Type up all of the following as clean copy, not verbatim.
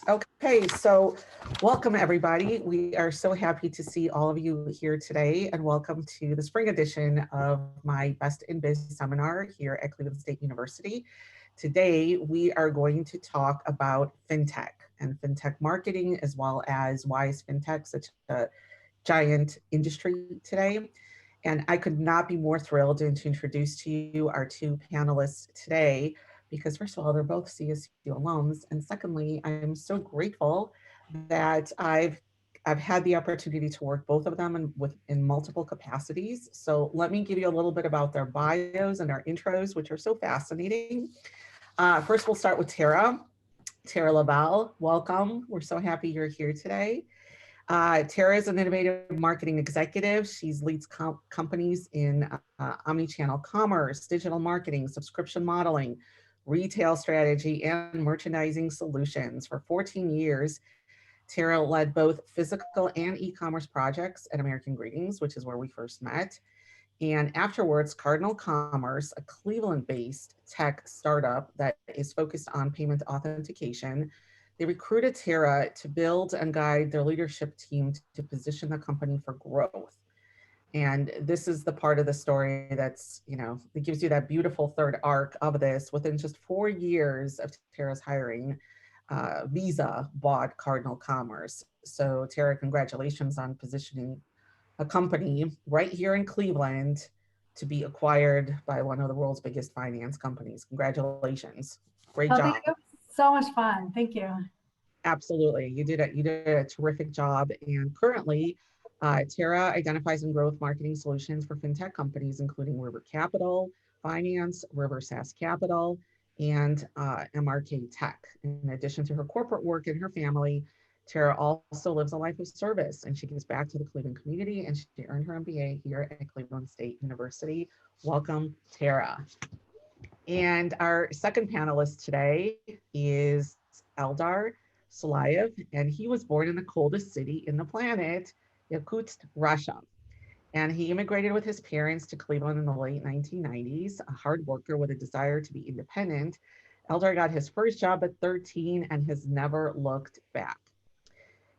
Okay, so welcome everybody. We are so happy to see all of you here today and welcome to the spring edition of my Best in Biz seminar here at Cleveland State University. Today, we are going to talk about FinTech and FinTech marketing, as well as why is FinTech such a giant industry today. And I could not be more thrilled to introduce to you our two panelists today, because first of all, they're both CSU alums. And secondly, I'm so grateful that I've had the opportunity to work both of them in multiple capacities. So let me give you a little bit about their bios and their intros, which are so fascinating. First, we'll start with Tara. Tara Laval, welcome. We're so happy you're here today. Tara is an innovative marketing executive. She leads companies in omni-channel commerce, digital marketing, subscription modeling, retail strategy, and merchandising solutions. For 14 years, Tara led both physical and e-commerce projects at American Greetings, which is where we first met. And afterwards, Cardinal Commerce, a Cleveland-based tech startup that is focused on payment authentication. They recruited Tara to build and guide their leadership team to position the company for growth. And this is the part of the story that's, it gives you that beautiful third arc of this. Within just 4 years of Tara's hiring, Visa bought Cardinal Commerce. So Tara, congratulations on positioning a company right here in Cleveland to be acquired by one of the world's biggest finance companies. Congratulations. Great job. Thank you. So much fun. Thank you. Absolutely. You did a terrific job. And currently, Tara identifies and growth marketing solutions for fintech companies, including River Capital Finance, River SaaS Capital, and MRK Tech. In addition to her corporate work and her family, Tara also lives a life of service, and she gives back to the Cleveland community, and she earned her MBA here at Cleveland State University. Welcome, Tara. And our second panelist today is Eldar Sulayev, and he was born in the coldest city in the planet, Yakutsk, Russia. And he immigrated with his parents to Cleveland in the late 1990s, a hard worker with a desire to be independent. Eldar got his first job at 13 and has never looked back.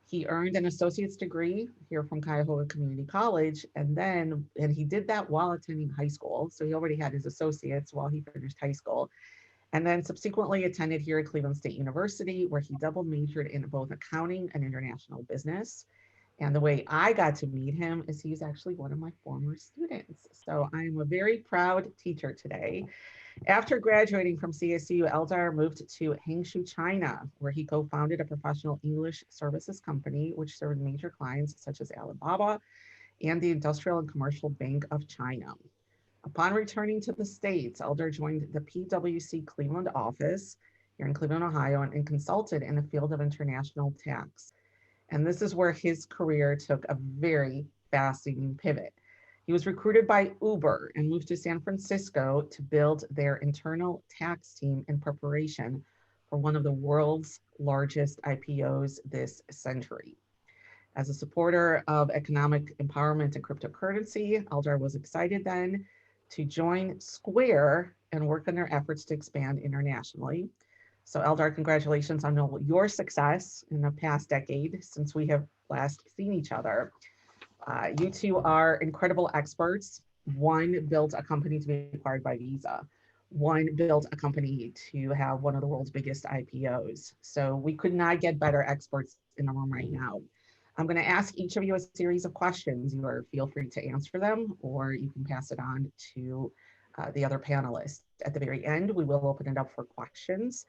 He earned an associate's degree here from Cuyahoga Community College, and he did that while attending high school. So he already had his associates while he finished high school. And then subsequently attended here at Cleveland State University, where he double majored in both accounting and international business. And the way I got to meet him is he's actually one of my former students. So I'm a very proud teacher today. After graduating from CSU, Eldar moved to Hangzhou, China, where he co-founded a professional English services company, which served major clients such as Alibaba and the Industrial and Commercial Bank of China. Upon returning to the States, Eldar joined the PwC Cleveland office here in Cleveland, Ohio, and consulted in the field of international tax. And this is where his career took a very fascinating pivot. He was recruited by Uber and moved to San Francisco to build their internal tax team in preparation for one of the world's largest IPOs this century. As a supporter of economic empowerment and cryptocurrency, Eldar was excited then to join Square and work on their efforts to expand internationally. So Eldar, congratulations on your success in the past decade since we have last seen each other. You two are incredible experts. One built a company to be acquired by Visa. One built a company to have one of the world's biggest IPOs. So we could not get better experts in the room right now. I'm going to ask each of you a series of questions. Feel free to answer them, or you can pass it on to the other panelists. At the very end, we will open it up for questions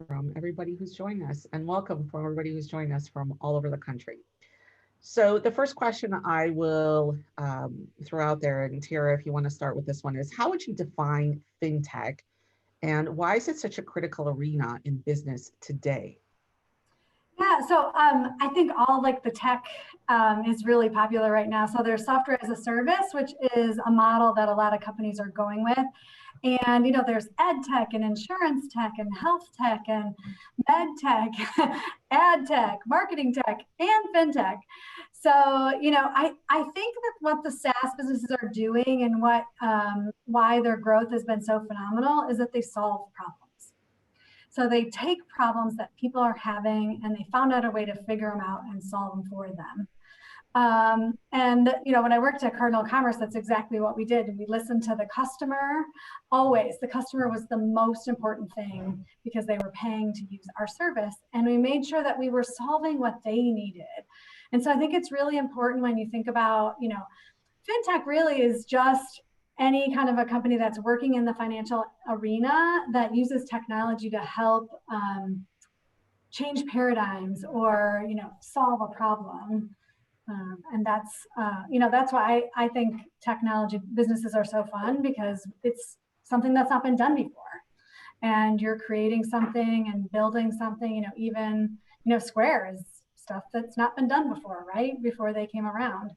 from everybody who's joined us, and welcome from everybody who's joined us from all over the country. So the first question I will throw out there, and Tara, if you want to start with this one, is how would you define FinTech, and why is it such a critical arena in business today? Yeah, so I think all like the tech is really popular right now. So there's software as a service, which is a model that a lot of companies are going with. And, there's ed tech and insurance tech and health tech and med tech, ad tech, marketing tech, and fintech. So, I think that what the SaaS businesses are doing and why their growth has been so phenomenal is that they solve problems. So they take problems that people are having and they found out a way to figure them out and solve them for them. And when I worked at Cardinal Commerce, that's exactly what we did. We listened to the customer. Always, the customer was the most important thing because they were paying to use our service, and we made sure that we were solving what they needed. And so I think it's really important when you think about, fintech really is just any kind of a company that's working in the financial arena that uses technology to help change paradigms or solve a problem. And that's why I think technology businesses are so fun, because it's something that's not been done before. And you're creating something and building something, even, Square is stuff that's not been done before, right? Before they came around.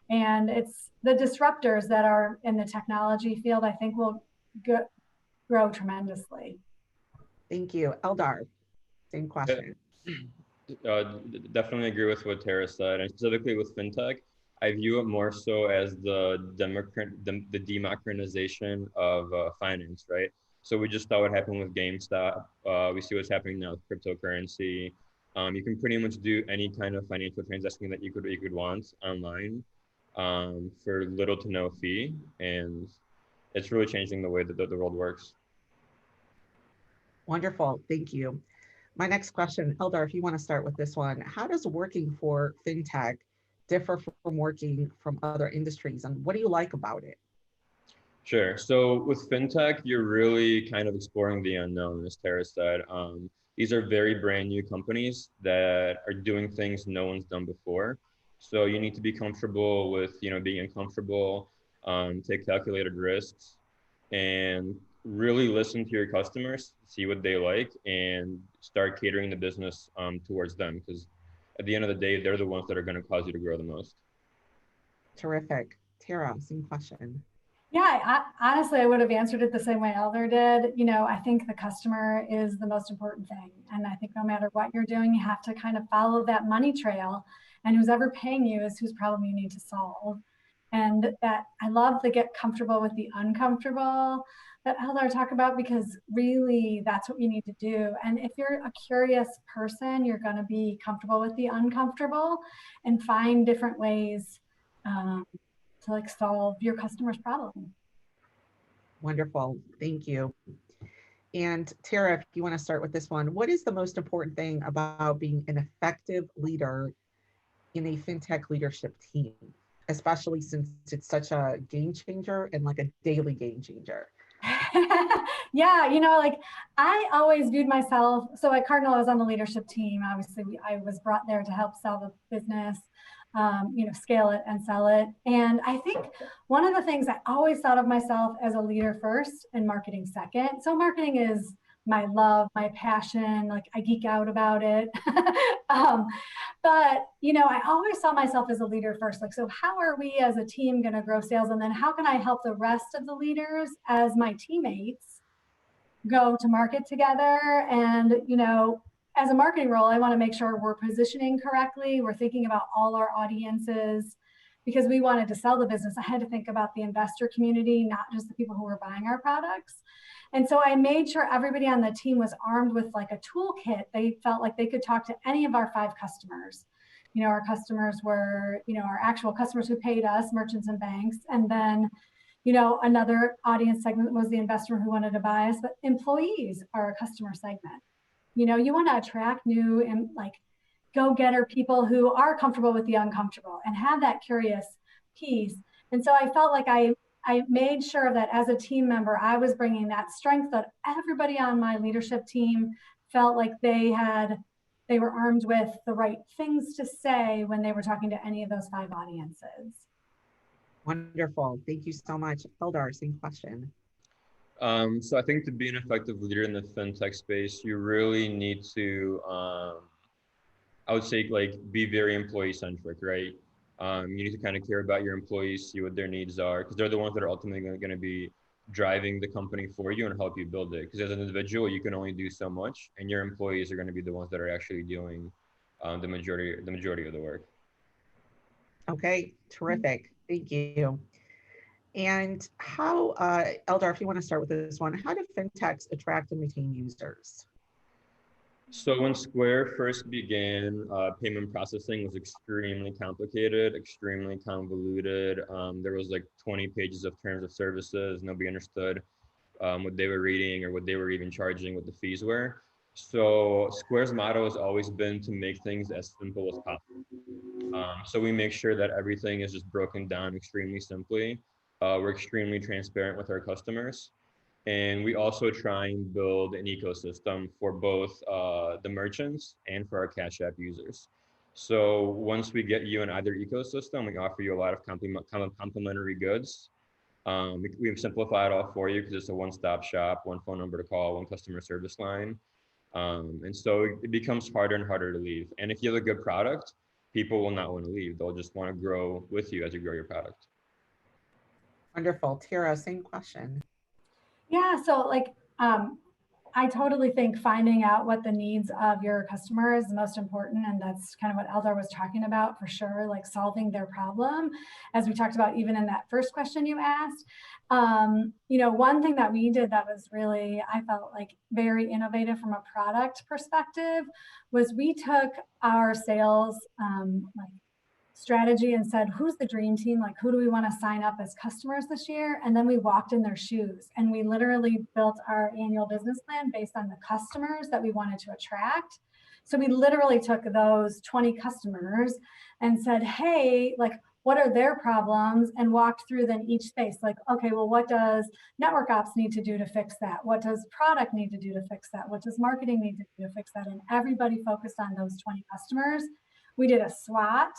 And it's the disruptors that are in the technology field, I think will grow tremendously. Thank you. Eldar, same question. Definitely agree with what Tara said, and specifically with fintech, I view it more so as the democratization of finance, right? So we just saw what happened with GameStop. We see what's happening now with cryptocurrency. You can pretty much do any kind of financial transaction that you could want online for little to no fee, and it's really changing the way that the world works. Wonderful, thank you. My next question, Eldar, if you want to start with this one, how does working for fintech differ from working from other industries, and what do you like about it? Sure. So with fintech, you're really kind of exploring the unknown, as Tara said. These are very brand new companies that are doing things no one's done before. So you need to be comfortable with, being uncomfortable, take calculated risks, and really listen to your customers, see what they like, and start catering the business towards them. Because at the end of the day, they're the ones that are going to cause you to grow the most. Terrific. Tara, same question. Yeah, honestly, I would have answered it the same way Eldar did. I think the customer is the most important thing. And I think no matter what you're doing, you have to kind of follow that money trail. And who's ever paying you is whose problem you need to solve. And that I love to get comfortable with the uncomfortable that Eldar talked about, because really that's what you need to do. And if you're a curious person, you're going to be comfortable with the uncomfortable and find different ways to solve your customer's problem. Wonderful, thank you. And Tara, if you want to start with this one, what is the most important thing about being an effective leader in a fintech leadership team, especially since it's such a game changer and like a daily game changer? Yeah, I always viewed myself, so at Cardinal I was on the leadership team. Obviously I was brought there to help sell the business, scale it and sell it. And I think one of the things I always thought of myself as a leader first and marketing second. So marketing is my love, my passion, I geek out about it. But, I always saw myself as a leader first. So how are we as a team going to grow sales? And then how can I help the rest of the leaders as my teammates go to market together? And, as a marketing role, I want to make sure we're positioning correctly. We're thinking about all our audiences, because we wanted to sell the business. I had to think about the investor community, not just the people who were buying our products. And so I made sure everybody on the team was armed with a toolkit. They felt like they could talk to any of our 5 customers. Our customers were, our actual customers who paid us, merchants and banks. And then, another audience segment was the investor who wanted to buy us, but employees are a customer segment. You want to attract new and go-getter people who are comfortable with the uncomfortable and have that curious piece. And so I felt like I made sure that as a team member, I was bringing that strength, that everybody on my leadership team felt like they were armed with the right things to say when they were talking to any of those 5 audiences. Wonderful. Thank you so much. Eldar, same question. So I think to be an effective leader in the fintech space, you really need to, I would say, be very employee centric, right? You need to kind of care about your employees, see what their needs are, because they're the ones that are ultimately going to be driving the company for you and help you build it. Because as an individual, you can only do so much, and your employees are going to be the ones that are actually doing the majority of the work. Okay, terrific. Thank you. And how, Eldar, if you want to start with this one, how do fintechs attract and retain users? So when Square first began, payment processing was extremely complicated, extremely convoluted. There was like 20 pages of terms of services. Nobody understood what they were reading or what they were even charging, what the fees were. So Square's motto has always been to make things as simple as possible. So we make sure that everything is just broken down extremely simply. We're extremely transparent with our customers. And we also try and build an ecosystem for both the merchants and for our Cash App users. So once we get you in either ecosystem, we offer you a lot of complimentary goods. We've simplified it all for you because it's a one-stop shop, one phone number to call, one customer service line. And so it becomes harder and harder to leave. And if you have a good product, people will not want to leave. They'll just want to grow with you as you grow your product. Wonderful. Tara, same question. Yeah, so like I totally think finding out what the needs of your customer is the most important, and that's kind of what Eldar was talking about for sure, like solving their problem, as we talked about even in that first question you asked. You know, one thing that we did that was really, I felt like very innovative from a product perspective was we took our sales like strategy and said, who's the dream team? Like, who do we want to sign up as customers this year? And then we walked in their shoes and we literally built our annual business plan based on the customers that we wanted to attract. So we literally took those 20 customers and said, hey, like, what are their problems? And walked through then each space. Like, okay, well, what does network ops need to do to fix that? What does product need to do to fix that? What does marketing need to do to fix that? And everybody focused on those 20 customers. We did a SWOT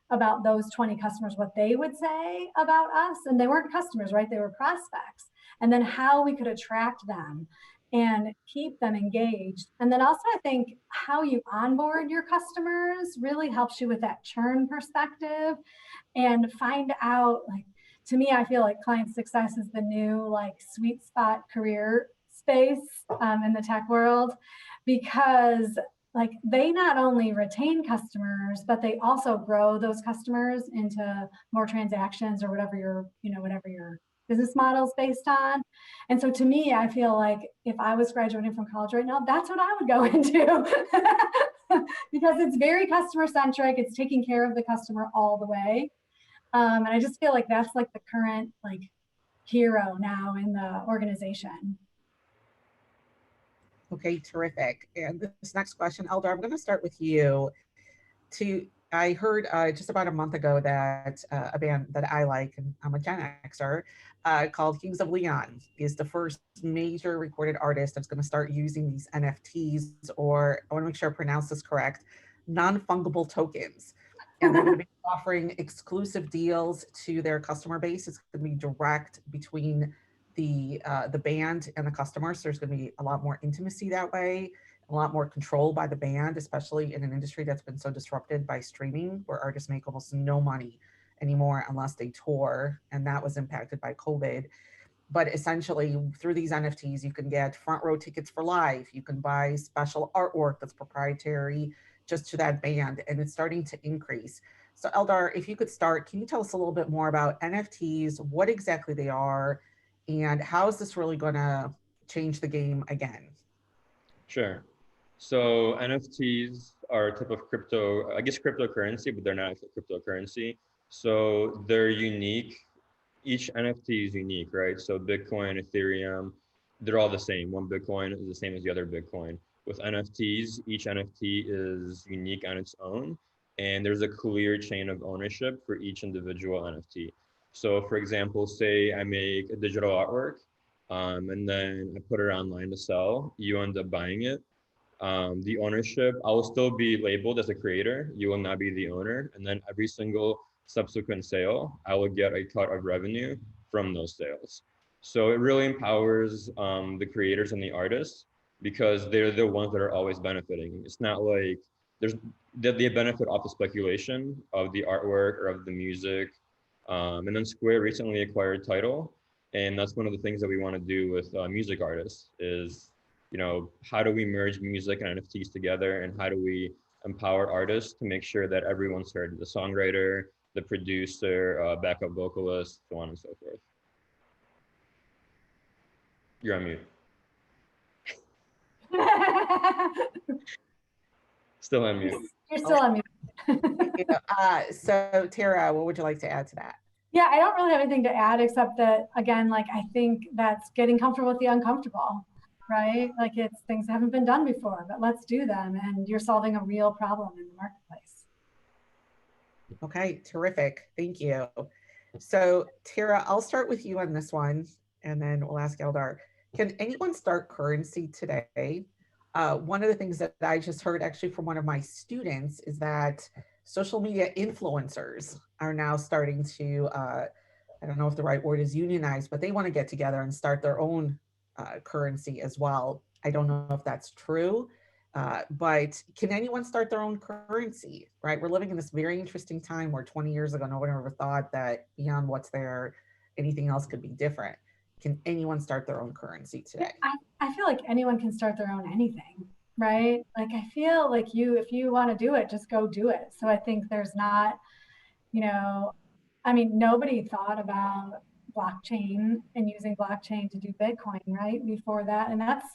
about those 20 customers, what they would say about us. And they weren't customers, right? They were prospects. And then how we could attract them and keep them engaged. And then also I think how you onboard your customers really helps you with that churn perspective and find out, like, to me, I feel like client success is the new like sweet spot career space in the tech world, because like they not only retain customers, but they also grow those customers into more transactions or whatever your, you know, whatever your business model is based on. And so to me, I feel like if I was graduating from college right now, that's what I would go into because it's very customer centric. It's taking care of the customer all the way. And I just feel like that's like the current like hero now in the organization. Okay, terrific. And this next question, Eldar, I'm going to start with you. I heard just about a month ago that a band that I like, and I'm a Gen Xer, called Kings of Leon is the first major recorded artist that's going to start using these NFTs, or I want to make sure I pronounce this correct, non-fungible tokens. And they're going to be offering exclusive deals to their customer base. It's going to be direct between the band and the customers. So there's going to be a lot more intimacy that way, a lot more control by the band, especially in an industry that's been so disrupted by streaming, where artists make almost no money anymore unless they tour, and that was impacted by COVID. But essentially, through these NFTs, you can get front row tickets for live. You can buy special artwork that's proprietary just to that band, and it's starting to increase. So Eldar, if you could start, can you tell us a little bit more about NFTs, what exactly they are, and how is this really going to change the game again? Sure. So NFTs are a type of crypto, I guess cryptocurrency, but they're not a cryptocurrency. So they're unique. Each NFT is unique, right? So Bitcoin, Ethereum, they're all the same. One Bitcoin is the same as the other Bitcoin. With NFTs, each NFT is unique on its own, and there's a clear chain of ownership for each individual NFT. So for example, say I make a digital artwork, and then I put it online to sell, you end up buying it. The ownership, I will still be labeled as a creator. You will not be the owner. And then every single subsequent sale, I will get a cut of revenue from those sales. So it really empowers the creators and the artists because they're the ones that are always benefiting. It's not like there's that they benefit off the speculation of the artwork or of the music. And then Square recently acquired Tidal. And that's one of the things that we want to do with music artists is, you know, how do we merge music and NFTs together, and how do we empower artists to make sure that everyone's heard, the songwriter, the producer, backup vocalist, so on and so forth. You're on mute. Still on mute. You're still on mute. So Tara, what would you like to add to that? Yeah, I don't really have anything to add except that, again, like I think that's getting comfortable with the uncomfortable, right? Like it's things that haven't been done before, but let's do them. And you're solving a real problem in the marketplace. Okay, terrific. Thank you. So Tara, I'll start with you on this one, and then we'll ask Eldar. Can anyone start currency today? One of the things that I just heard actually from one of my students is that social media influencers are now starting to, I don't know if the right word is unionize, but they want to get together and start their own currency as well. I don't know if that's true, but can anyone start their own currency, right? We're living in this very interesting time where 20 years ago, no one ever thought that beyond what's there, anything else could be different. Can anyone start their own currency today? I feel like anyone can start their own anything, right? Like I feel like if you want to do it, just go do it. So I think there's not, I mean, nobody thought about blockchain and using blockchain to do Bitcoin, right? Before that. And that's,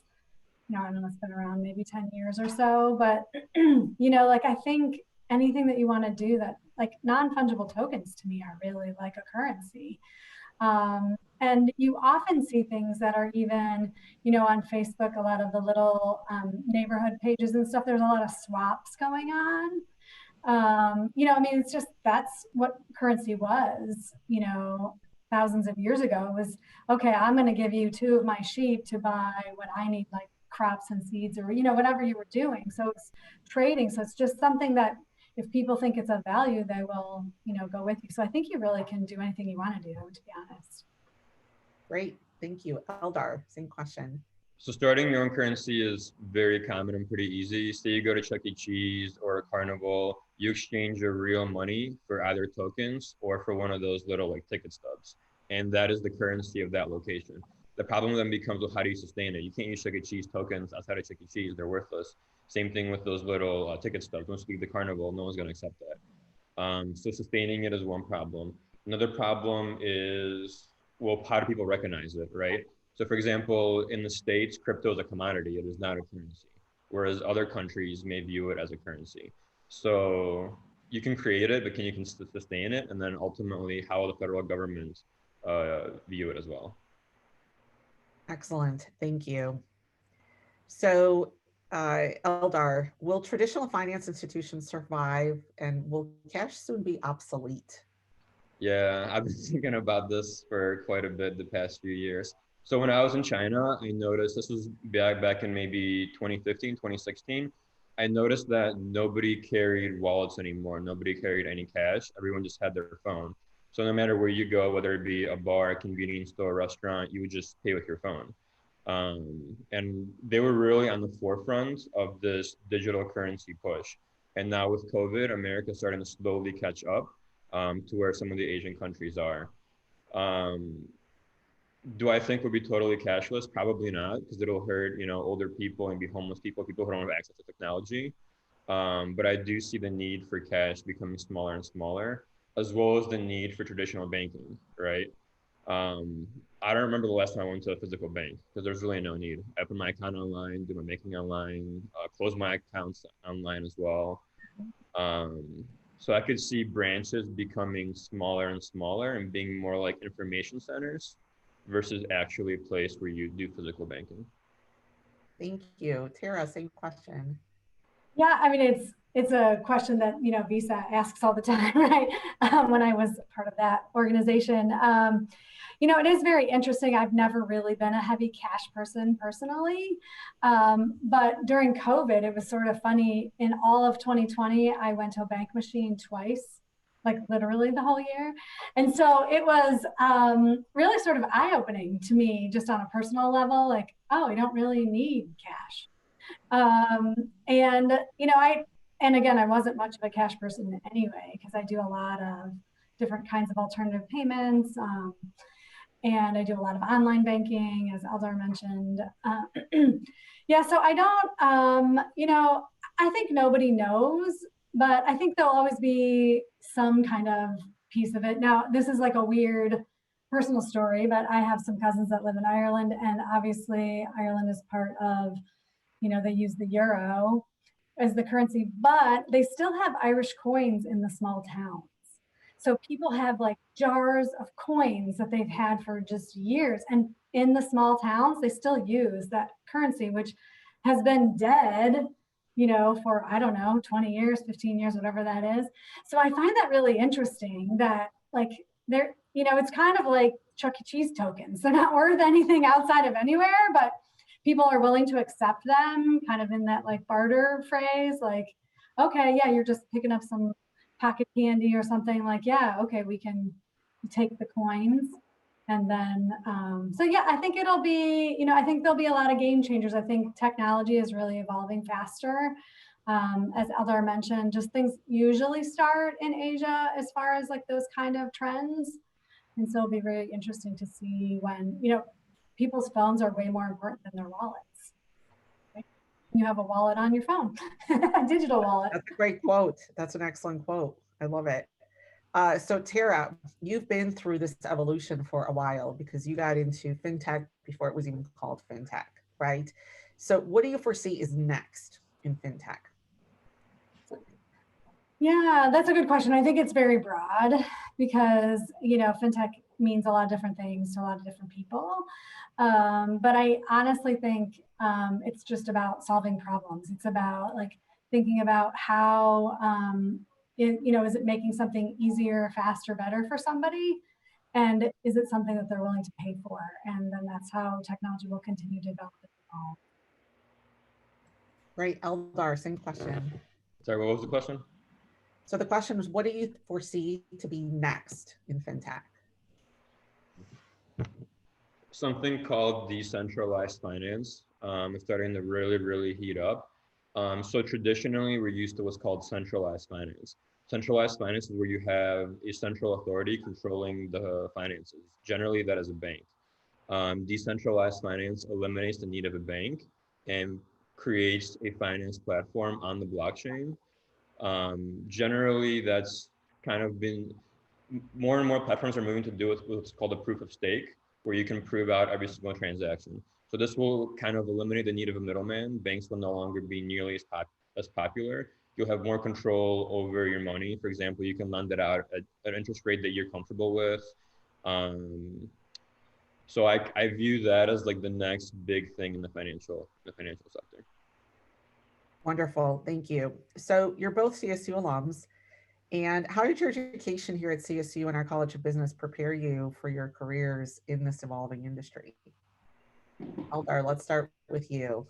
I don't know, it's been around maybe 10 years or so, but like I think anything that you want to do that, like non-fungible tokens to me are really like a currency. And you often see things that are even, on Facebook, a lot of the little neighborhood pages and stuff, there's a lot of swaps going on. I mean, it's just, that's what currency was, thousands of years ago. It was, okay, I'm going to give you 2 of my sheep to buy what I need, like crops and seeds or, whatever you were doing. So it's trading. So it's just something that if people think it's of value, they will, go with you. So I think you really can do anything you want to do, to be honest. Great, thank you. Eldar, same question. So starting your own currency is very common and pretty easy. Say you go to Chuck E. Cheese or a carnival, you exchange your real money for either tokens or for one of those little like ticket stubs. And that is the currency of that location. The problem then becomes, well, how do you sustain it? You can't use Chuck E. Cheese tokens outside of Chuck E. Cheese, they're worthless. Same thing with those little ticket stubs. Once you leave the carnival, no one's gonna accept that. So sustaining it is one problem. Another problem is, well, how do people recognize it, right? So for example, in the States, crypto is a commodity, it is not a currency, whereas other countries may view it as a currency. So you can create it, but can you sustain it? And then ultimately, how will the federal government view it as well? Excellent, thank you. So Eldar, will traditional finance institutions survive and will cash soon be obsolete? Yeah, I've been thinking about this for quite a bit the past few years. So when I was in China, I noticed, this was back in maybe 2015, 2016, I noticed that nobody carried wallets anymore. Nobody carried any cash. Everyone just had their phone. So no matter where you go, whether it be a bar, a convenience store, restaurant, you would just pay with your phone. And they were really on the forefront of this digital currency push. And now with COVID, America's starting to slowly catch up to where some of the Asian countries are. Do I think we'll be totally cashless? Probably not, because it'll hurt, older people and be homeless people who don't have access to technology. But I do see the need for cash becoming smaller and smaller, as well as the need for traditional banking, right? I don't remember the last time I went to a physical bank because there's really no need. I open my account online, do my banking online, close my accounts online as well. So I could see branches becoming smaller and smaller and being more like information centers versus actually a place where you do physical banking. Thank you. Tara, same question. Yeah, I mean, it's a question that, Visa asks all the time, right? When I was part of that organization. It is very interesting. I've never really been a heavy cash person personally. But during COVID, it was sort of funny. In all of 2020, I went to a bank machine twice, like literally the whole year. And so it was really sort of eye-opening to me, just on a personal level, like, oh, I don't really need cash. And again, I wasn't much of a cash person anyway, because I do a lot of different kinds of alternative payments. And I do a lot of online banking, as Eldar mentioned. Yeah, so I don't, I think nobody knows, but I think there'll always be some kind of piece of it. Now, this is like a weird personal story, but I have some cousins that live in Ireland, and obviously Ireland is part of, they use the euro. as the currency, but they still have Irish coins in the small towns. So people have like jars of coins that they've had for just years. And in the small towns, they still use that currency, which has been dead, you know, for, I don't know, 20 years, 15 years, whatever that is. So I find that really interesting that like they're, you know, it's kind of like Chuck E. Cheese tokens. They're not worth anything outside of anywhere, but people are willing to accept them kind of in that like barter phrase, like, okay, yeah, you're just picking up some pocket candy or something, like, yeah, okay, we can take the coins. And then, so yeah, I think it'll be, you know, I think there'll be a lot of game changers. I think technology is really evolving faster. As Eldar mentioned, just things usually start in Asia as far as like those kind of trends. And so it'll be very interesting to see when, you know, people's phones are way more important than their wallets. Right? You have a wallet on your phone, a digital wallet. That's a great quote. That's an excellent quote. I love it. So Tara, you've been through this evolution for a while because you got into fintech before it was even called fintech, right? So what do you foresee is next in fintech? Yeah, that's a good question. I think it's very broad because, you know, fintech means a lot of different things to a lot of different people. But I honestly think it's just about solving problems. It's about like thinking about how, you know, is it making something easier, faster, better for somebody? And is it something that they're willing to pay for? And then that's how technology will continue to develop and evolve. Right, Eldar, same question. Sorry, what was the question? So the question is, what do you foresee to be next in fintech? Something called decentralized finance. It's starting to really heat up. So traditionally, we're used to what's called centralized finance. Centralized finance is where you have a central authority controlling the finances. Generally, that is a bank. Decentralized finance eliminates the need of a bank and creates a finance platform on the blockchain. Generally, that's kind of been, more and more platforms are moving to do with what's called a proof of stake, where you can prove out every single transaction. So this will kind of eliminate the need of a middleman. Banks will no longer be nearly as popular. You'll have more control over your money. For example, you can lend it out at an interest rate that you're comfortable with. So I view that as like the next big thing in the financial sector. Wonderful, thank you. So you're both CSU alums, and how did your education here at CSU and our College of Business prepare you for your careers in this evolving industry? Eldar, let's start with you.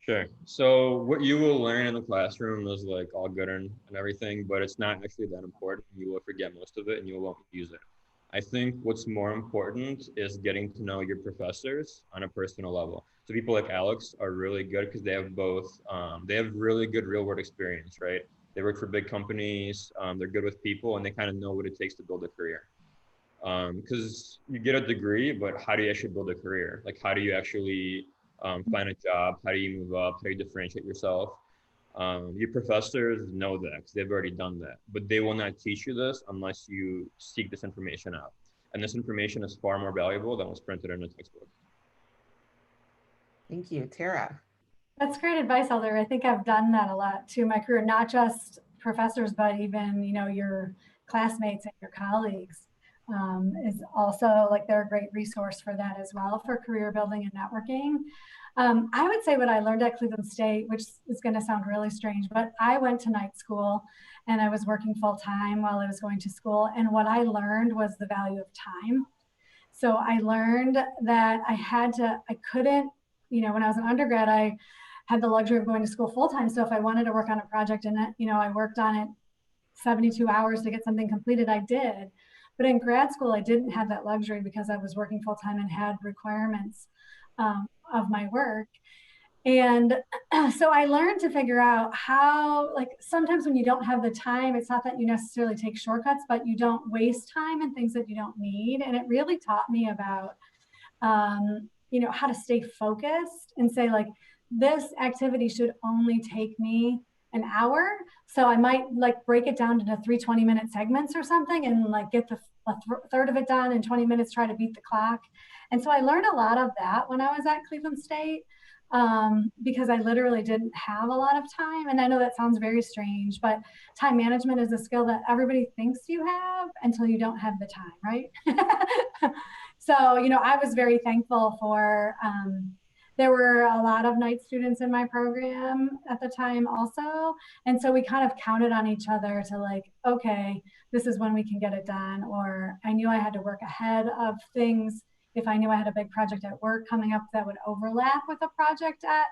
Sure. So what you will learn in the classroom is like all good and everything, but it's not actually that important. You will forget most of it and you won't use it. I think what's more important is getting to know your professors on a personal level. So people like Alex are really good because they have both, they have really good real world experience, right? They work for big companies, they're good with people, and they kind of know what it takes to build a career. Because you get a degree, but how do you actually build a career? Like, how do you actually find a job? How do you move up? How do you differentiate yourself? Your professors know that because they've already done that, but they will not teach you this unless you seek this information out. And this information is far more valuable than what's printed in a textbook. Thank you. Tara. That's great advice, Eldar. I think I've done that a lot too in my career, not just professors, but even, you know, your classmates and your colleagues is also like they're a great resource for that as well, for career building and networking. I would say what I learned at Cleveland State, which is going to sound really strange, but I went to night school and I was working full time while I was going to school. And what I learned was the value of time. So I learned that I couldn't, you know, when I was an undergrad, I had the luxury of going to school full time. So if I wanted to work on a project and, you know, I worked on it 72 hours to get something completed, I did. But in grad school, I didn't have that luxury because I was working full time and had requirements of my work. And so I learned to figure out how, like, sometimes when you don't have the time, it's not that you necessarily take shortcuts, but you don't waste time in things that you don't need. And it really taught me about, you know, how to stay focused and say, like, this activity should only take me an hour. So I might like break it down into 3 20-minute segments or something and like get a third of it done in 20 minutes, try to beat the clock. And so I learned a lot of that when I was at Cleveland State. because I literally didn't have a lot of time. And I know that sounds very strange, but time management is a skill that everybody thinks you have until you don't have the time, right? So, you know, I was very thankful for, there were a lot of night students in my program at the time also. And so we kind of counted on each other to like, okay, this is when we can get it done. Or I knew I had to work ahead of things if I knew I had a big project at work coming up that would overlap with a project at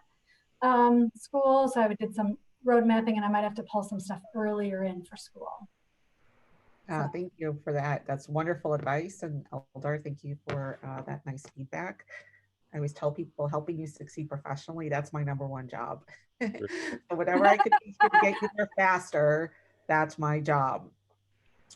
school. So I did some road mapping and I might have to pull some stuff earlier in for school. Thank you for that. That's wonderful advice. And Eldar, thank you for that nice feedback. I always tell people helping you succeed professionally, that's my number one job. So whatever I could teach you to get you there faster, that's my job.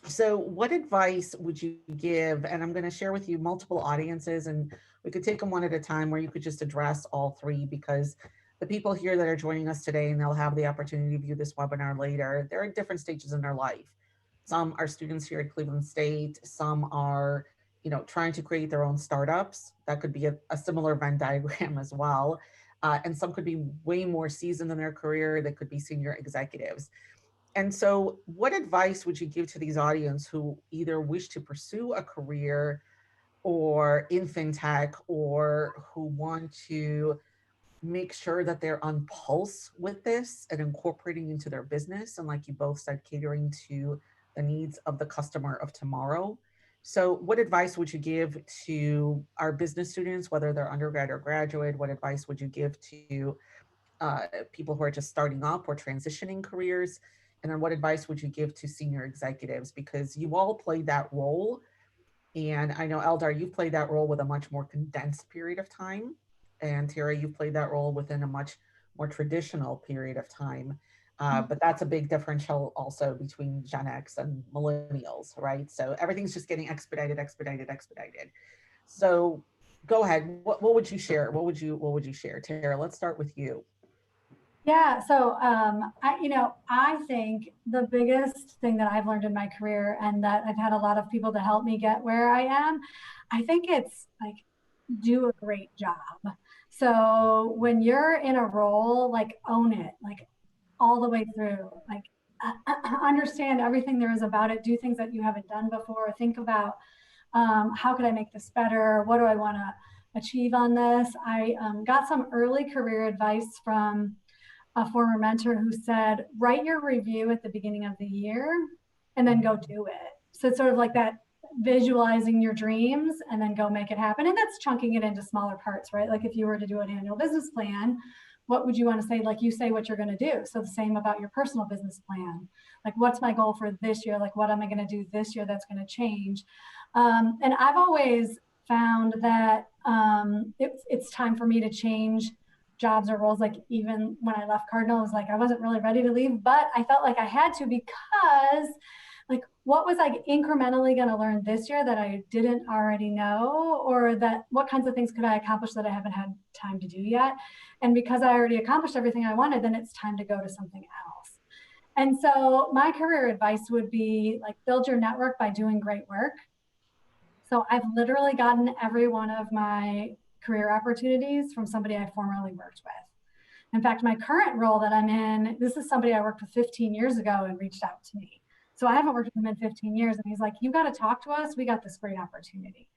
So what advice would you give? And I'm going to share with you multiple audiences, and we could take them one at a time, where you could just address all three, because the people here that are joining us today, and they'll have the opportunity to view this webinar later, they're at different stages in their life. Some are students here at Cleveland State. Some are, you know, trying to create their own startups. That could be a similar Venn diagram as well. And some could be way more seasoned in their career. They could be senior executives. And so what advice would you give to these audience who either wish to pursue a career or in fintech, or who want to make sure that they're on pulse with this and incorporating into their business? And like you both said, catering to the needs of the customer of tomorrow. So what advice would you give to our business students, whether they're undergrad or graduate? What advice would you give to people who are just starting up or transitioning careers? And then what advice would you give to senior executives? Because you all played that role. And I know, Eldar, you've played that role with a much more condensed period of time. And Tara, you've played that role within a much more traditional period of time. But that's a big differential also between Gen X and millennials, right? So everything's just getting expedited. So go ahead. What would you share? What would you share? Tara, let's start with you. Yeah, so I think the biggest thing that I've learned in my career, and that I've had a lot of people to help me get where I am, I think it's like, do a great job. So when you're in a role, like own it, like all the way through, like understand everything there is about it, do things that you haven't done before, think about how could I make this better? What do I want to achieve on this? I got some early career advice from a former mentor who said, write your review at the beginning of the year and then go do it. So it's sort of like that, visualizing your dreams and then go make it happen. And that's chunking it into smaller parts, right? Like if you were to do an annual business plan, what would you want to say? Like you say what you're going to do. So the same about your personal business plan. Like what's my goal for this year? Like what am I going to do this year that's going to change? And I've always found that it's time for me to change jobs or roles. Like even when I left Cardinal, I was like, I wasn't really ready to leave, but I felt like I had to, because like, what was I incrementally going to learn this year that I didn't already know? Or that what kinds of things could I accomplish that I haven't had time to do yet? And because I already accomplished everything I wanted, then it's time to go to something else. And so my career advice would be like, build your network by doing great work. So I've literally gotten every one of my career opportunities from somebody I formerly worked with. In fact, my current role that I'm in, this is somebody I worked with 15 years ago and reached out to me. So I haven't worked with him in 15 years. And he's like, you got to talk to us. We got this great opportunity.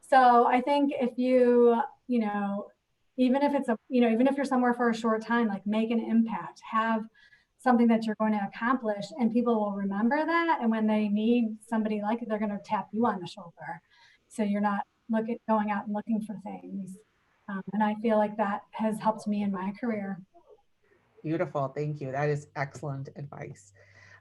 So I think if you, even if it's even if you're somewhere for a short time, like make an impact, have something that you're going to accomplish, and people will remember that. And when they need somebody like it, they're going to tap you on the shoulder. So you're not going out and looking for things. And I feel like that has helped me in my career. Beautiful. Thank you. That is excellent advice.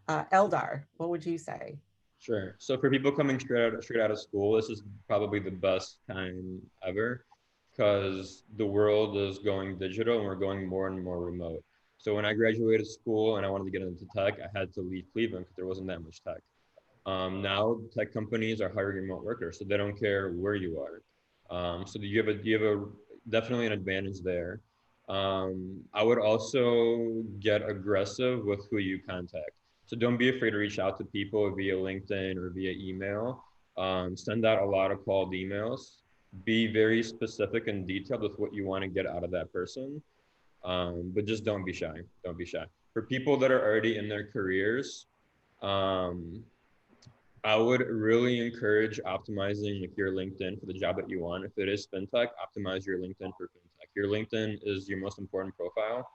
Eldar, what would you say? Sure. So for people coming straight out of school, this is probably the best time ever, because the world is going digital and we're going more and more remote. So when I graduated school and I wanted to get into tech, I had to leave Cleveland because there wasn't that much tech. Now tech companies are hiring remote workers, so they don't care where you are. So you have a definitely an advantage there. I would also get aggressive with who you contact. So don't be afraid to reach out to people via LinkedIn or via email. Send out a lot of cold emails. be very specific and detailed with what you want to get out of that person. But just don't be shy. Don't be shy. For people that are already in their careers, um, I would really encourage optimizing like your LinkedIn for the job that you want. If it is fintech, optimize your LinkedIn for fintech. Your LinkedIn is your most important profile.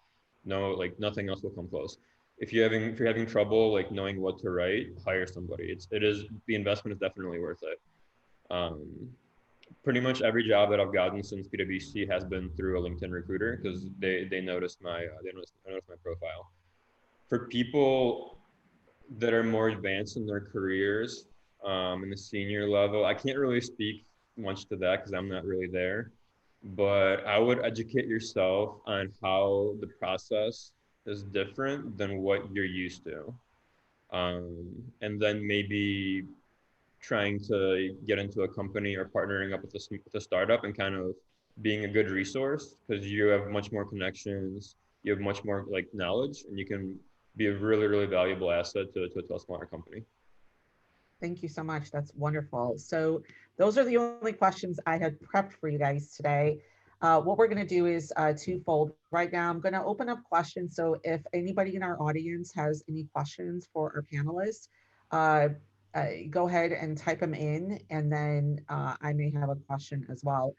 No, like nothing else will come close. If you're having trouble like knowing what to write, hire somebody. The investment is definitely worth it. Um, Pretty much every job that I've gotten since PwC has been through a LinkedIn recruiter because they noticed noticed my profile. For people that are more advanced in their careers, in the senior level, I can't really speak much to that because I'm not really there. But I would educate yourself on how the process is different than what you're used to. And then maybe trying to get into a company or partnering up with a startup and kind of being a good resource because you have much more connections, you have much more like knowledge, and you can be a really, really valuable asset to a smaller company. Thank you so much. That's wonderful. So those are the only questions I had prepped for you guys today. What we're going to do is twofold. Right now, I'm going to open up questions. So if anybody in our audience has any questions for our panelists, go ahead and type them in, and then I may have a question as well.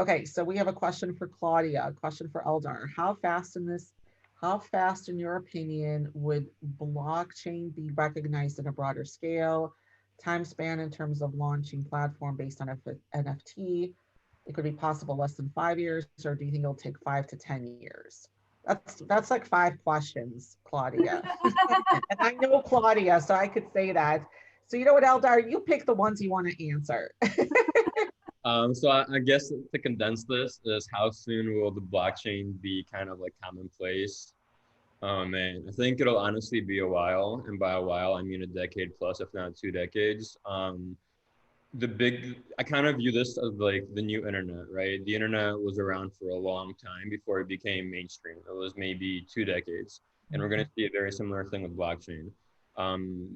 Okay, so we have a question for Claudia, a question for Eldar. How fast, in your opinion, would blockchain be recognized in a broader scale? Time span in terms of launching platform based on NFT? It could be possible less than 5 years, or do you think it'll take 5 to 10 years? That's like 5 questions, Claudia. And I know Claudia, so I could say that. So you know what, Eldar, you pick the ones you want to answer. So I guess to condense this is how soon will the blockchain be kind of like commonplace? Oh man, I think it'll honestly be a while, and by a while I mean a decade plus, if not 2 decades. I kind of view this as like the new internet, right? The internet was around for a long time before it became mainstream. It was maybe 2 decades, and we're going to see a very similar thing with blockchain.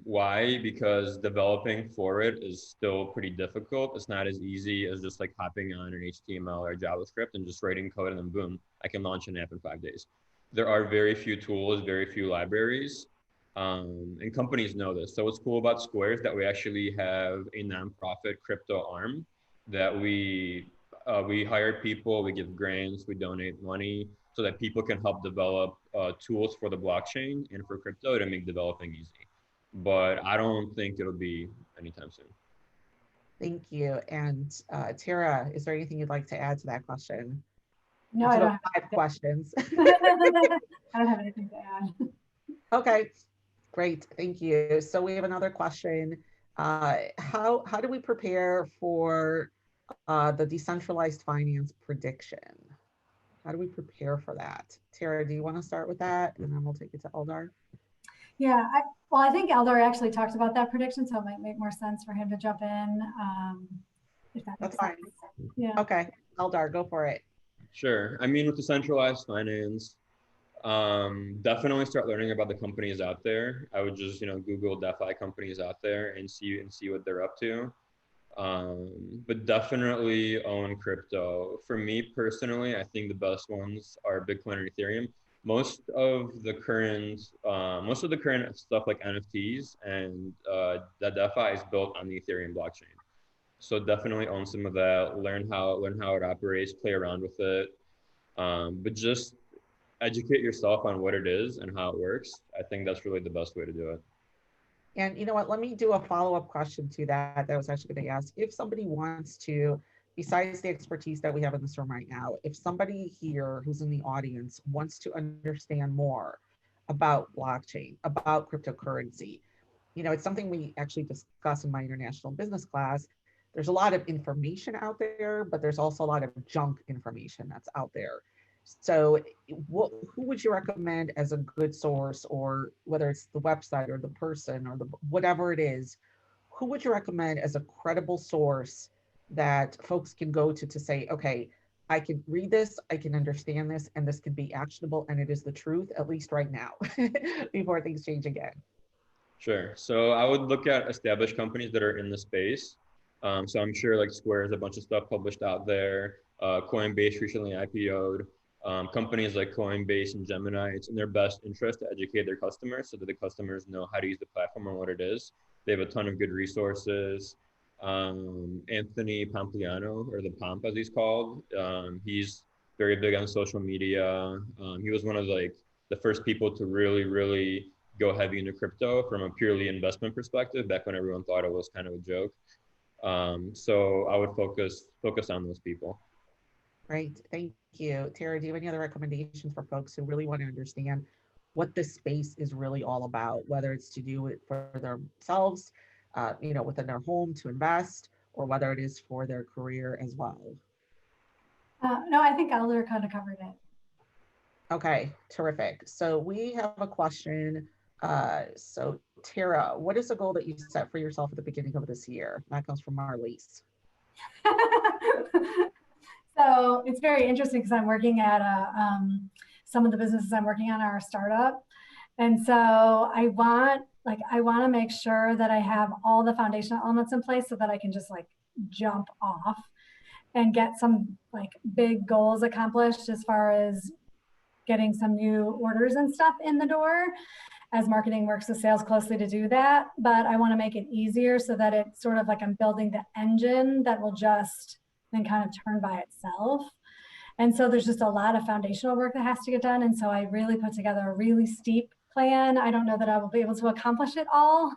Why? Because developing for it is still pretty difficult. It's not as easy as just like hopping on an HTML or JavaScript and just writing code and then boom, I can launch an app in 5 days. There are very few tools, very few libraries, and companies know this. So what's cool about Square is that we actually have a nonprofit crypto arm that we hire people, we give grants, we donate money so that people can help develop tools for the blockchain and for crypto to make developing easy. But I don't think it'll be anytime soon. Thank you. And Tara, is there anything you'd like to add to that question? No, I don't have 5 questions. I don't have anything to add. Okay, great. Thank you. So we have another question. How do we prepare for the decentralized finance prediction? How do we prepare for that? Tara, do you want to start with that? And then we'll take it to Eldar. Yeah, well, I think Eldar actually talked about that prediction, so it might make more sense for him to jump in. If that That's makes sense. fine. Yeah. Okay, Eldar, go for it. Sure. I mean, with decentralized finance, definitely start learning about the companies out there. I would just, Google DeFi companies out there and see what they're up to. But definitely own crypto. For me personally, I think the best ones are Bitcoin and Ethereum. Most of the current stuff like NFTs and the DeFi is built on the Ethereum blockchain. So definitely own some of that. Learn how it operates. Play around with it. But just educate yourself on what it is and how it works. I think that's really the best way to do it. And you know what, let me do a follow-up question to that I was actually going to ask. If somebody wants to, besides the expertise that we have in this room right now, if somebody here who's in the audience wants to understand more about blockchain, about cryptocurrency, it's something we actually discuss in my international business class. There's a lot of information out there, but there's also a lot of junk information that's out there. So who would you recommend as a good source, or whether it's the website or the person or whatever it is, who would you recommend as a credible source that folks can go to say, okay, I can read this, I can understand this, and this can be actionable, and it is the truth, at least right now, before things change again? Sure. So I would look at established companies that are in the space. So I'm sure like Square has a bunch of stuff published out there. Coinbase recently IPO'd. Companies like Coinbase and Gemini, it's in their best interest to educate their customers so that the customers know how to use the platform and what it is. They have a ton of good resources. Anthony Pompliano, or the Pomp as he's called, he's very big on social media. He was one of like the first people to really go heavy into crypto from a purely investment perspective back when everyone thought it was kind of a joke. So I would focus on those people. Great, thank you. Tara, do you have any other recommendations for folks who really want to understand what this space is really all about, whether it's to do it for themselves, within their home to invest, or whether it is for their career as well? No, I think Elder kind of covered it. Okay, terrific. So we have a question. So Tara, what is the goal that you set for yourself at the beginning of this year? That comes from Marlise. So it's very interesting because I'm working at some of the businesses I'm working on are a startup. And so I want to make sure that I have all the foundational elements in place so that I can just like jump off and get some like big goals accomplished as far as getting some new orders and stuff in the door, as marketing works with sales closely to do that. But I want to make it easier so that it's sort of like I'm building the engine that will just then kind of turn by itself. And so there's just a lot of foundational work that has to get done. And so I really put together a really steep plan. I don't know that I will be able to accomplish it all,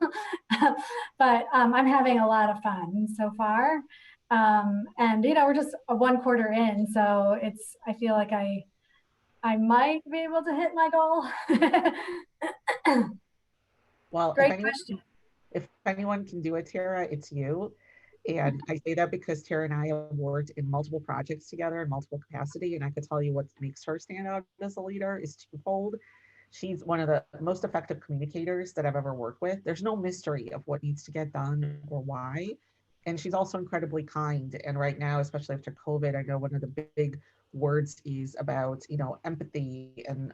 but I'm having a lot of fun so far. And we're just one quarter in, so I feel like I might be able to hit my goal. Well, Great question. If anyone can do it, Tara, it's you. And I say that because Tara and I have worked in multiple projects together in multiple capacity. And I could tell you what makes her stand out as a leader is twofold. She's one of the most effective communicators that I've ever worked with. There's no mystery of what needs to get done or why. And she's also incredibly kind. And right now, especially after COVID, I know one of the big words is about, empathy and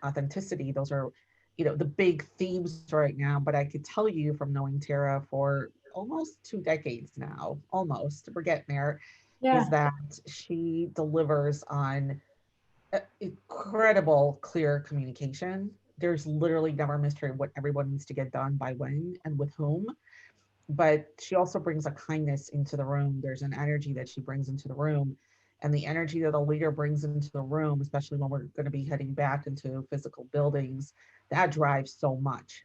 authenticity. Those are, the big themes right now. But I could tell you from knowing Tara for almost 2 decades now, almost, we're getting there, is that she delivers on incredible clear communication. There's literally never a mystery of what everyone needs to get done by when and with whom. But she also brings a kindness into the room. There's an energy that she brings into the room. And the energy that a leader brings into the room, especially when we're going to be heading back into physical buildings, that drives so much.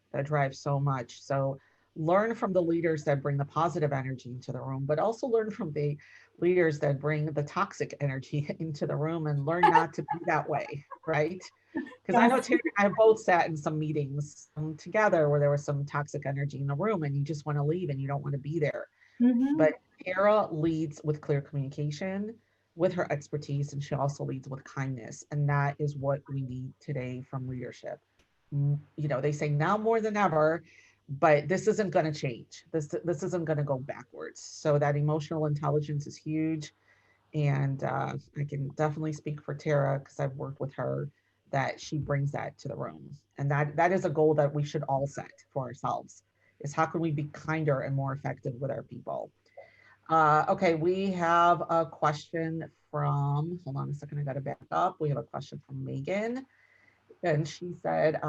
So learn from the leaders that bring the positive energy into the room, but also learn from the leaders that bring the toxic energy into the room, and learn not to be that way, right? Because I know Terry and I both sat in some meetings together where there was some toxic energy in the room and you just want to leave and you don't want to be there. Mm-hmm. But Tara leads with clear communication, with her expertise, and she also leads with kindness. And that is what we need today from leadership. They say now more than ever, but this isn't going to change. This isn't going to go backwards. So that emotional intelligence is huge. And I can definitely speak for Tara because I've worked with her, that she brings that to the room. And that is a goal that we should all set for ourselves, is how can we be kinder and more effective with our people? Okay, we have a question from, hold on a second, I got to back up. We have a question from Megan. And she said,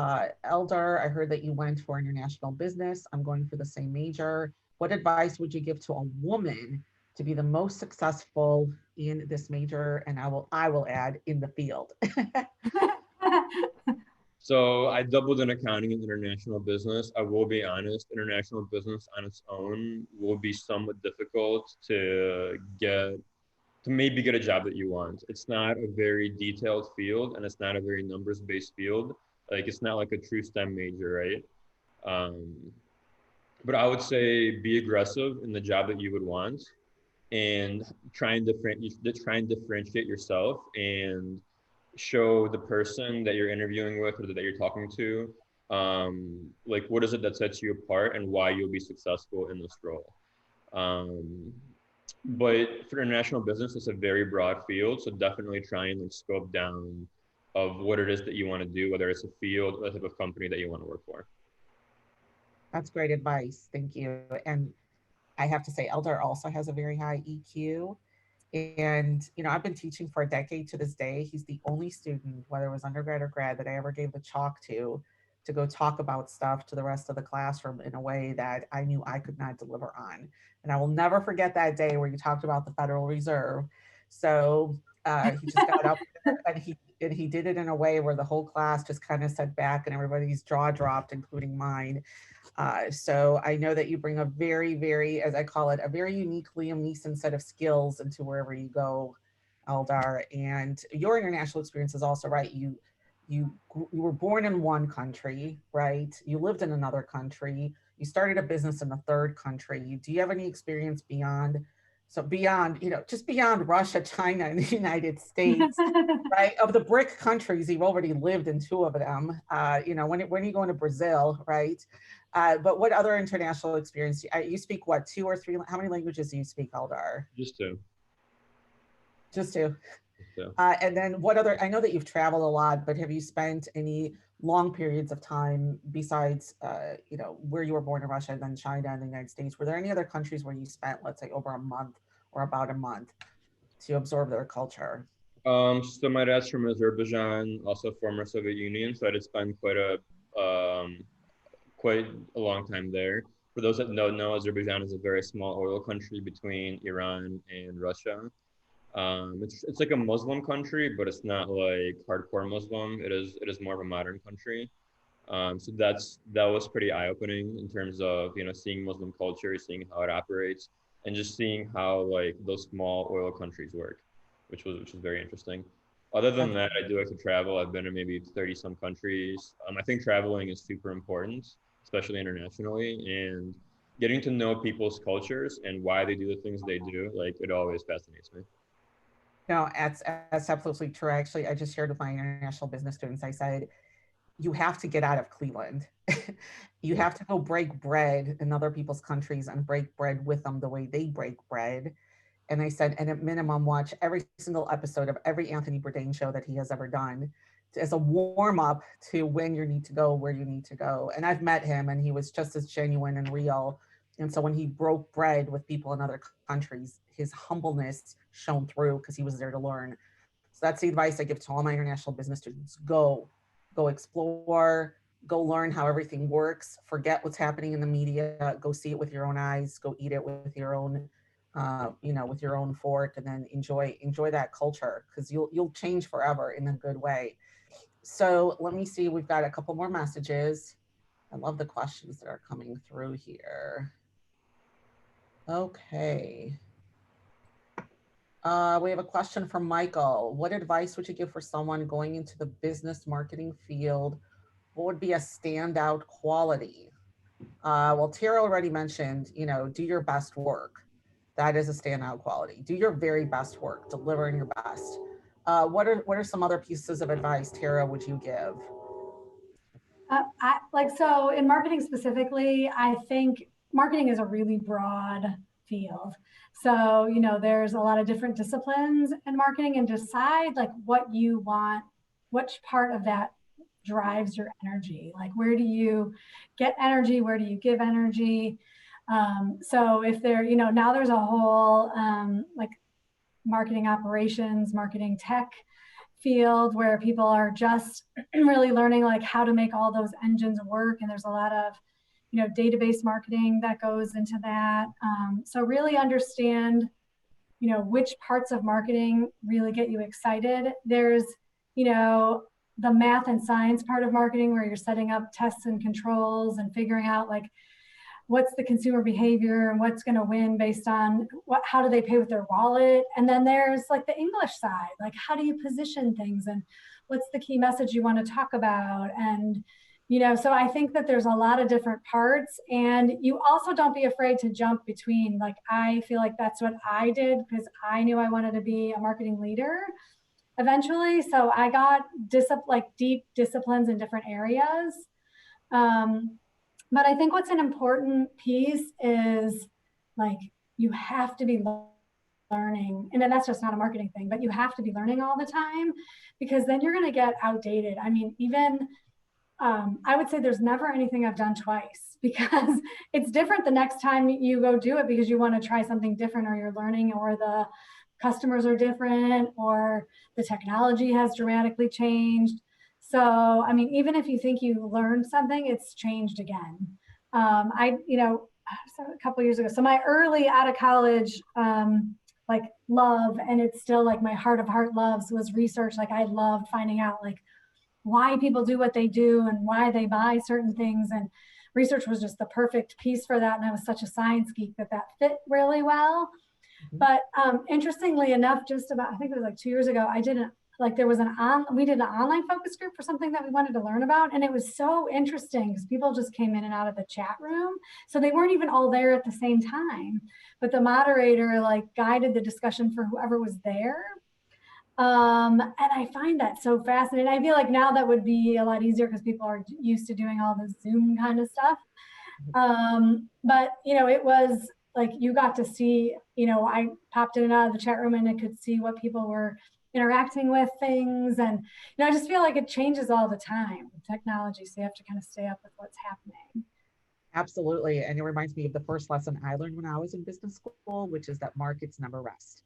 Elder, I heard that you went for international business. I'm going for the same major. What advice would you give to a woman to be the most successful in this major? And I will add, in the field. So I doubled in accounting and international business. I will be honest, international business on its own will be somewhat difficult to maybe get a job that you want. It's not a very detailed field, and it's not a very numbers-based field. Like, it's not like a true STEM major, right? But I would say be aggressive in the job that you would want, and try and differentiate yourself and show the person that you're interviewing with or that you're talking to, like, what is it that sets you apart and why you'll be successful in this role. But for international business, it's a very broad field. So definitely try and like scope down of what it is that you want to do, whether it's a field or the type of company that you want to work for. That's great advice. Thank you. And I have to say Eldar also has a very high EQ. And, I've been teaching for a decade to this day. He's the only student, whether it was undergrad or grad, that I ever gave the chalk to go talk about stuff to the rest of the classroom in a way that I knew I could not deliver on. And I will never forget that day where you talked about the Federal Reserve. So he just got up and he did it in a way where the whole class just kind of sat back and everybody's jaw dropped, including mine. So I know that you bring a very, very, as I call it, a very unique Liam Neeson set of skills into wherever you go, Eldar. And your international experience is also right. You were born in one country, right? You lived in another country. You started a business in a third country. Do you have any experience beyond, just beyond Russia, China, and the United States, right? Of the BRIC countries, you've already lived in two of them. When you go into Brazil, right? But what other international experience? You speak what, 2 or 3? How many languages do you speak, Eldar? Just two. Just two. So. And then what other, I know that you've traveled a lot, but have you spent any long periods of time besides, where you were born in Russia and then China and the United States? Were there any other countries where you spent, let's say, over a month or about a month to absorb their culture? So my dad's from Azerbaijan, also former Soviet Union. So I did spend quite a long time there. For those that don't know, Azerbaijan is a very small oil country between Iran and Russia. It's like a Muslim country, but it's not like hardcore Muslim. It is more of a modern country. So that was pretty eye-opening in terms of seeing Muslim culture, seeing how it operates, and just seeing how like those small oil countries work, which was very interesting. Other than that, I do like to travel. I've been to maybe 30 some countries. I think traveling is super important, especially internationally, and getting to know people's cultures and why they do the things they do. Like it always fascinates me. No, that's absolutely true. Actually, I just shared with my international business students, I said, you have to get out of Cleveland. You have to go break bread in other people's countries and break bread with them the way they break bread. And I said, and at minimum, watch every single episode of every Anthony Bourdain show that he has ever done as a warm up to when you need to go, where you need to go. And I've met him and he was just as genuine and real. And so when he broke bread with people in other countries, his humbleness shone through because he was there to learn. So that's the advice I give to all my international business students. Go explore, go learn how everything works, forget what's happening in the media, go see it with your own eyes, go eat it with your own, with your own fork, and then enjoy that culture because you'll change forever in a good way. So let me see, we've got a couple more messages. I love the questions that are coming through here. Okay. We have a question from Michael. What advice would you give for someone going into the business marketing field? What would be a standout quality? Well, Tara already mentioned, do your best work. That is a standout quality. Do your very best work, delivering your best. What are some other pieces of advice, Tara, would you give? So in marketing specifically, I think marketing is a really broad field. So, there's a lot of different disciplines in marketing, and decide like what you want, which part of that drives your energy. Like where do you get energy? Where do you give energy? So if there, now there's a whole like marketing operations, marketing tech field where people are just really learning like how to make all those engines work. And there's a lot of, database marketing that goes into that. So really understand, which parts of marketing really get you excited. There's, the math and science part of marketing where you're setting up tests and controls and figuring out like what's the consumer behavior and what's going to win based on how do they pay with their wallet. And then there's like the English side, like how do you position things and what's the key message you want to talk about. And, so I think that there's a lot of different parts, and you also don't be afraid to jump between. Like, I feel like that's what I did because I knew I wanted to be a marketing leader eventually. So I got deep disciplines in different areas. But I think what's an important piece is like, you have to be learning. And then that's just not a marketing thing, but you have to be learning all the time because then you're going to get outdated. I mean, even I would say there's never anything I've done twice, because it's different the next time you go do it, because you want to try something different, or you're learning, or the customers are different, or the technology has dramatically changed. So, I mean, even if you think you learned something, it's changed again. So a couple years ago, so my early out of college, like love, and it's still like my heart of heart loves, was research. Like I loved finding out like why people do what they do and why they buy certain things. And research was just the perfect piece for that. And I was such a science geek that fit really well. But interestingly enough, just about, I think it was like 2 years ago, we did an online focus group for something that we wanted to learn about. And it was so interesting because people just came in and out of the chat room. So they weren't even all there at the same time, but the moderator like guided the discussion for whoever was there. And I find that so fascinating. I feel like now that would be a lot easier because people are used to doing all the Zoom kind of stuff. But it was like, you got to see, I popped in and out of the chat room and I could see what people were interacting with things. And, I just feel like it changes all the time with technology. So you have to kind of stay up with what's happening. Absolutely. And it reminds me of the first lesson I learned when I was in business school, which is that markets never rest.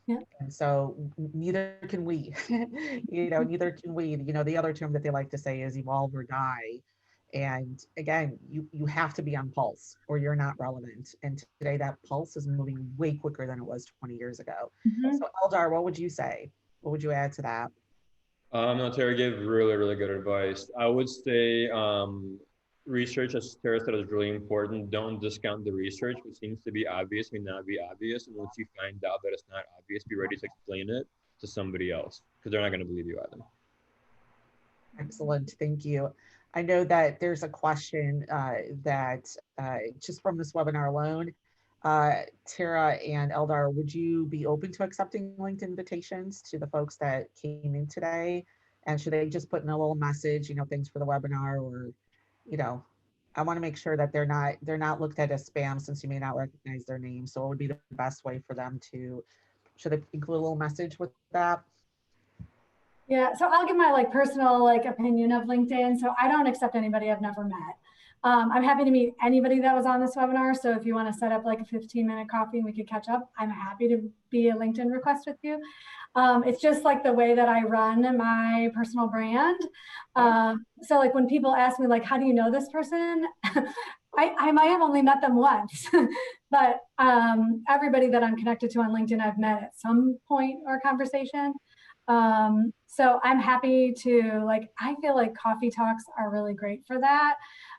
Yeah. And so neither can we, neither can we. The other term that they like to say is evolve or die. And again, you have to be on pulse or you're not relevant. And today that pulse is moving way quicker than it was 20 years ago. So Eldar, what would you say? What would you add to that? No, Tara gave really, really good advice. I would say research, as Tara said, is really important. Don't discount the research. What seems to be obvious may not be obvious. And once you find out that it's not obvious, be ready to explain it to somebody else because they're not going to believe you either. Excellent. Thank you. I know that there's a question that just from this webinar alone, Tara and Eldar, would you be open to accepting linked invitations to the folks that came in today? And should they just put in a little message, thanks for the webinar, or, I want to make sure that they're not looked at as spam since you may not recognize their name. So what would be the best way for them to, should they include a little message with that? Yeah, so I'll give my personal opinion of LinkedIn. So I don't accept anybody I've never met. I'm happy to meet anybody that was on this webinar. So if you want to set up a 15-minute coffee and we could catch up, I'm happy to be a LinkedIn request with you. It's just the way that I run my personal brand. So when people ask me how do you know this person? I might have only met them once, but everybody that I'm connected to on LinkedIn, I've met at some point or conversation. So I'm happy to I feel like coffee talks are really great for that.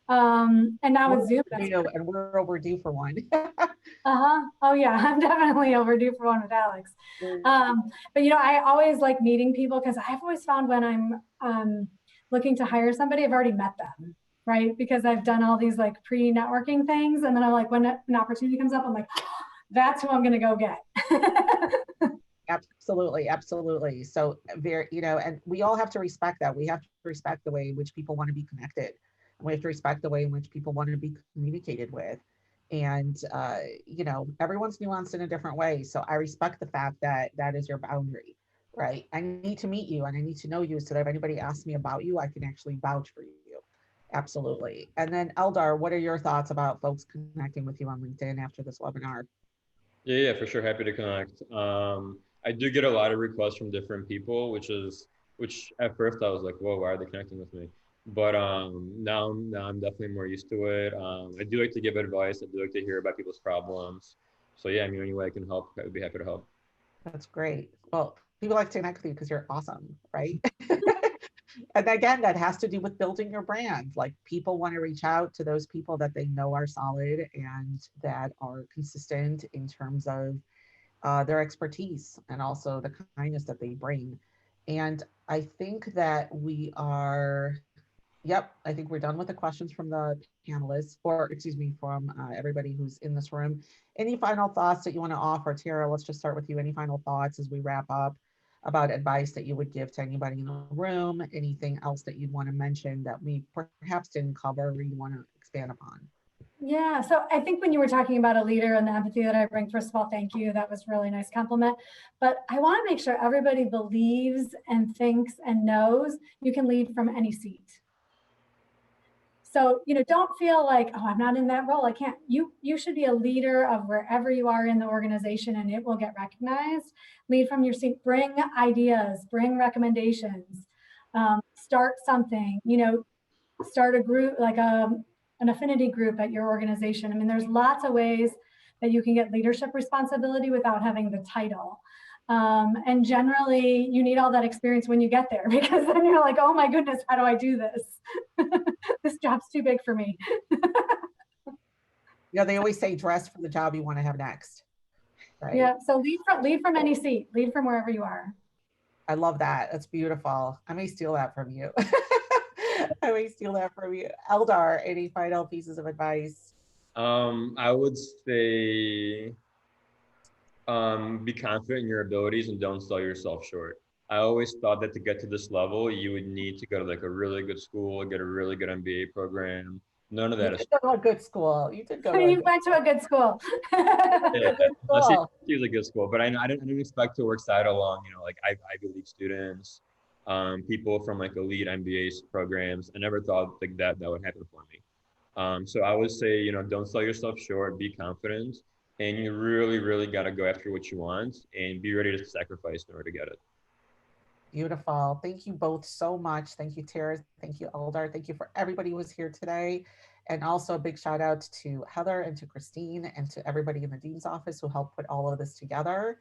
And now with Zoom, and we're overdue for one. Oh yeah, I'm definitely overdue for one with Alex. But I always like meeting people because I've always found when I'm looking to hire somebody, I've already met them, right? Because I've done all these pre-networking things, and then I'm when an opportunity comes up, I'm like, oh, that's who I'm gonna go get. Absolutely, absolutely. So and we all have to respect that. We have to respect the way in which people want to be connected. And we have to respect the way in which people want to be communicated with. And everyone's nuanced in a different way. So I respect the fact that that is your boundary, right? I need to meet you and I need to know you so that if anybody asks me about you, I can actually vouch for you. Absolutely. And then Eldar, what are your thoughts about folks connecting with you on LinkedIn after this webinar? Yeah, for sure. Happy to connect. I do get a lot of requests from different people, which at first I was like, whoa, why are they connecting with me? But now I'm definitely more used to it. I do like to give advice. I do like to hear about people's problems. So yeah, any way I can help, I would be happy to help. That's great. Well, people like to connect with you because you're awesome, right? And again, that has to do with building your brand. People want to reach out to those people that they know are solid and that are consistent in terms of their expertise and also the kindness that they bring. And I think that we are, I think we're done with the questions from the panelists, or excuse me, from everybody who's in this room. Any final thoughts that you want to offer? Tara, let's just start with you. Any final thoughts as we wrap up about advice that you would give to anybody in the room? Anything else that you'd want to mention that we perhaps didn't cover or you want to expand upon? Yeah, so I think when you were talking about a leader and the empathy that I bring, first of all, thank you. That was a really nice compliment. But I want to make sure everybody believes and thinks and knows you can lead from any seat. So, don't feel like, oh, I'm not in that role. I can't. You should be a leader of wherever you are in the organization, and it will get recognized. Lead from your seat. Bring ideas. Bring recommendations. Start something. Start a group like an affinity group at your organization. I mean, there's lots of ways that you can get leadership responsibility without having the title. And generally, you need all that experience when you get there, because then you're like, oh my goodness, how do I do this? This job's too big for me. They always say dress for the job you want to have next. Right? Yeah. So lead from any seat. Lead from wherever you are. I love that. That's beautiful. I may steal that from you. I may steal that from you. Eldar, any final pieces of advice? I would say be confident in your abilities and don't sell yourself short. I always thought that to get to this level, you would need to go to like a really good school, get a really good MBA program. None of that You is. did go to a good school. You did go to a You good went to a good school. Yeah, school. she was a good school, but I didn't expect to work side along, like Ivy League students, people from like elite MBA programs. I never thought like that would happen for me. So I would say, don't sell yourself short, be confident, and you really, really got to go after what you want and be ready to sacrifice in order to get it. Beautiful. Thank you both so much. Thank you, Tara. Thank you, Eldar. Thank you for everybody who was here today. And also a big shout out to Heather and to Christine and to everybody in the Dean's office who helped put all of this together.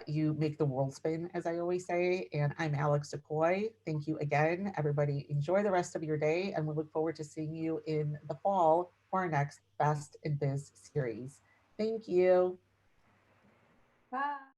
You make the world spin, as I always say. And I'm Alex DeCoy. Thank you again. Everybody enjoy the rest of your day. And we look forward to seeing you in the fall for our next Best in Biz series. Thank you. Bye.